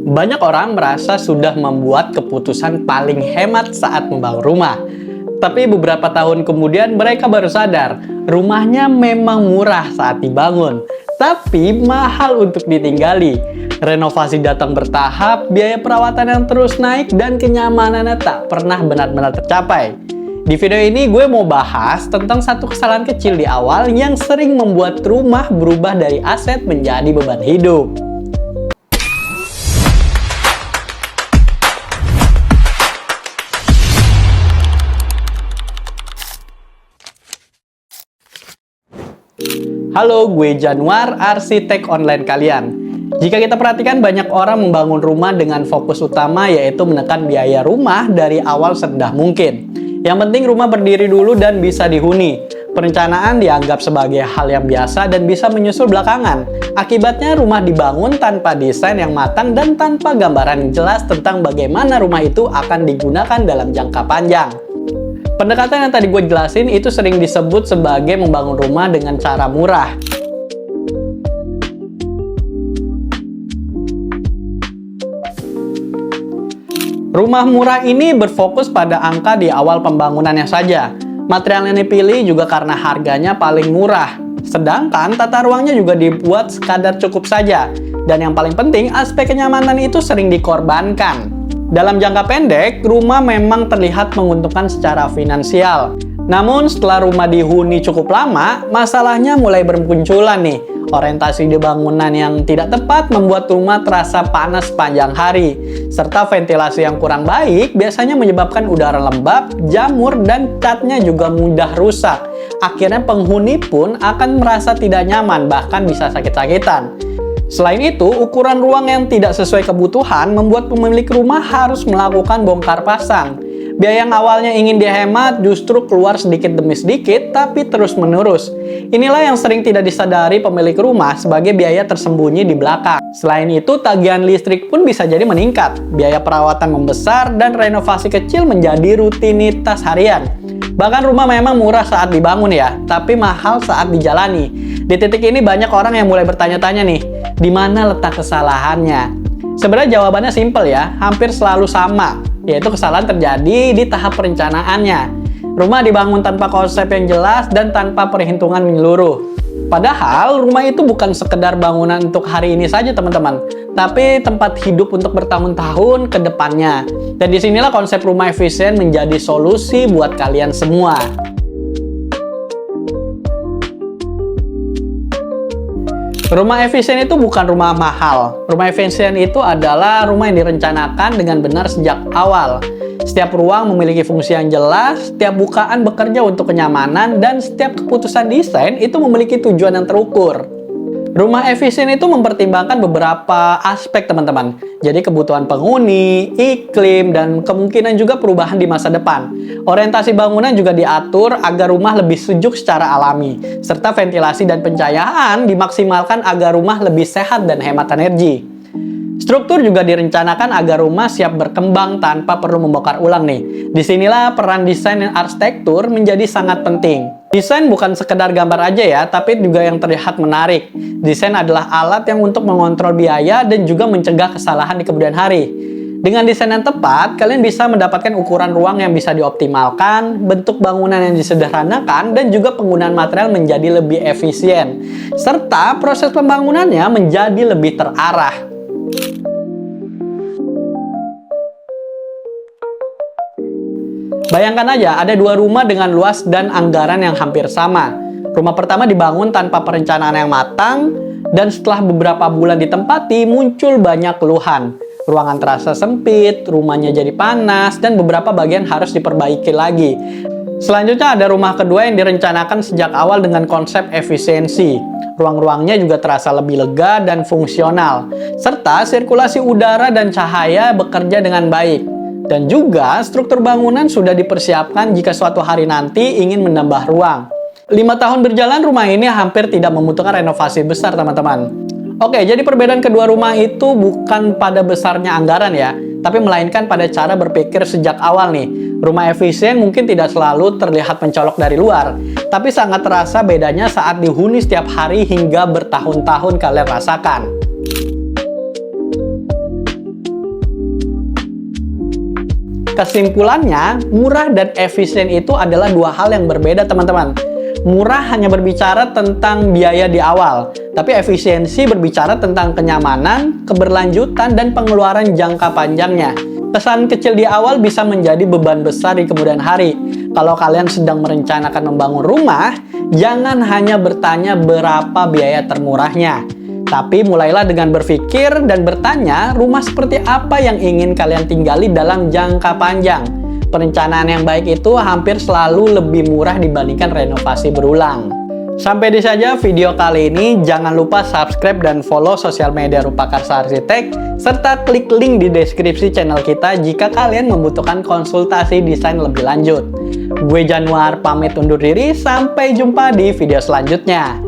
Banyak orang merasa sudah membuat keputusan paling hemat saat membangun rumah. Tapi beberapa tahun kemudian mereka baru sadar, rumahnya memang murah saat dibangun, tapi mahal untuk ditinggali. Renovasi datang bertahap, biaya perawatan yang terus naik, dan kenyamanannya tak pernah benar-benar tercapai. Di video ini gue mau bahas tentang satu kesalahan kecil di awal yang sering membuat rumah berubah dari aset menjadi beban hidup. Halo, gue Januar, arsitek online kalian. Jika kita perhatikan, banyak orang membangun rumah dengan fokus utama yaitu menekan biaya rumah dari awal serendah mungkin. Yang penting rumah berdiri dulu dan bisa dihuni. Perencanaan dianggap sebagai hal yang biasa dan bisa menyusul belakangan. Akibatnya rumah dibangun tanpa desain yang matang dan tanpa gambaran yang jelas tentang bagaimana rumah itu akan digunakan dalam jangka panjang. Pendekatan yang tadi gue jelasin itu sering disebut sebagai membangun rumah dengan cara murah. Rumah murah ini berfokus pada angka di awal pembangunannya saja. Material yang dipilih juga karena harganya paling murah. Sedangkan tata ruangnya juga dibuat sekadar cukup saja. Dan yang paling penting, aspek kenyamanan itu sering dikorbankan. Dalam jangka pendek, rumah memang terlihat menguntungkan secara finansial. Namun setelah rumah dihuni cukup lama, masalahnya mulai bermunculan nih. Orientasi di bangunan yang tidak tepat membuat rumah terasa panas sepanjang hari. Serta ventilasi yang kurang baik biasanya menyebabkan udara lembab, jamur, dan catnya juga mudah rusak. Akhirnya penghuni pun akan merasa tidak nyaman, bahkan bisa sakit-sakitan. Selain itu, ukuran ruang yang tidak sesuai kebutuhan membuat pemilik rumah harus melakukan bongkar pasang. Biaya yang awalnya ingin dihemat justru keluar sedikit demi sedikit, tapi terus-menerus. Inilah yang sering tidak disadari pemilik rumah sebagai biaya tersembunyi di belakang. Selain itu, tagihan listrik pun bisa jadi meningkat. Biaya perawatan membesar dan renovasi kecil menjadi rutinitas harian. Bahkan rumah memang murah saat dibangun ya, tapi mahal saat dijalani. Di titik ini banyak orang yang mulai bertanya-tanya nih, di mana letak kesalahannya? Sebenarnya jawabannya simpel ya, hampir selalu sama, yaitu kesalahan terjadi di tahap perencanaannya. Rumah dibangun tanpa konsep yang jelas dan tanpa perhitungan menyeluruh. Padahal rumah itu bukan sekedar bangunan untuk hari ini saja teman-teman, tapi tempat hidup untuk bertahun-tahun ke depannya. Dan disinilah konsep rumah efisien menjadi solusi buat kalian semua. Rumah efisien itu bukan rumah mahal. Rumah efisien itu adalah rumah yang direncanakan dengan benar sejak awal. Setiap ruang memiliki fungsi yang jelas, setiap bukaan bekerja untuk kenyamanan, dan setiap keputusan desain itu memiliki tujuan yang terukur. Rumah efisien itu mempertimbangkan beberapa aspek teman-teman. Jadi kebutuhan penghuni, iklim, dan kemungkinan juga perubahan di masa depan. Orientasi bangunan juga diatur agar rumah lebih sejuk secara alami. Serta ventilasi dan pencahayaan dimaksimalkan agar rumah lebih sehat dan hemat energi. Struktur juga direncanakan agar rumah siap berkembang tanpa perlu membongkar ulang nih. Disinilah peran desain dan arsitektur menjadi sangat penting. Desain bukan sekedar gambar aja ya, tapi juga yang terlihat menarik. Desain adalah alat yang untuk mengontrol biaya dan juga mencegah kesalahan di kemudian hari. Dengan desain yang tepat, kalian bisa mendapatkan ukuran ruang yang bisa dioptimalkan, bentuk bangunan yang disederhanakan, dan juga penggunaan material menjadi lebih efisien. Serta proses pembangunannya menjadi lebih terarah. Bayangkan aja, ada dua rumah dengan luas dan anggaran yang hampir sama. Rumah pertama dibangun tanpa perencanaan yang matang, dan setelah beberapa bulan ditempati, muncul banyak keluhan. Ruangan terasa sempit, rumahnya jadi panas, dan beberapa bagian harus diperbaiki lagi. Selanjutnya ada rumah kedua yang direncanakan sejak awal dengan konsep efisiensi. Ruang-ruangnya juga terasa lebih lega dan fungsional, serta sirkulasi udara dan cahaya bekerja dengan baik. Dan juga struktur bangunan sudah dipersiapkan jika suatu hari nanti ingin menambah ruang. 5 tahun berjalan, rumah ini hampir tidak membutuhkan renovasi besar teman-teman. Oke, jadi perbedaan kedua rumah itu bukan pada besarnya anggaran ya, tapi melainkan pada cara berpikir sejak awal nih. Rumah efisien mungkin tidak selalu terlihat mencolok dari luar, tapi sangat terasa bedanya saat dihuni setiap hari hingga bertahun-tahun kalian rasakan. Kesimpulannya, murah dan efisien itu adalah dua hal yang berbeda, teman-teman. Murah hanya berbicara tentang biaya di awal, tapi efisiensi berbicara tentang kenyamanan, keberlanjutan, dan pengeluaran jangka panjangnya. Kesan kecil di awal bisa menjadi beban besar di kemudian hari. Kalau kalian sedang merencanakan membangun rumah, jangan hanya bertanya berapa biaya termurahnya, tapi mulailah dengan berpikir dan bertanya rumah seperti apa yang ingin kalian tinggali dalam jangka panjang. Perencanaan yang baik itu hampir selalu lebih murah dibandingkan renovasi berulang. Sampai di saja video kali ini. Jangan lupa subscribe dan follow sosial media Rupakarsa Arsitek, serta klik link di deskripsi channel kita jika kalian membutuhkan konsultasi desain lebih lanjut. Gue Januar pamit undur diri, sampai jumpa di video selanjutnya.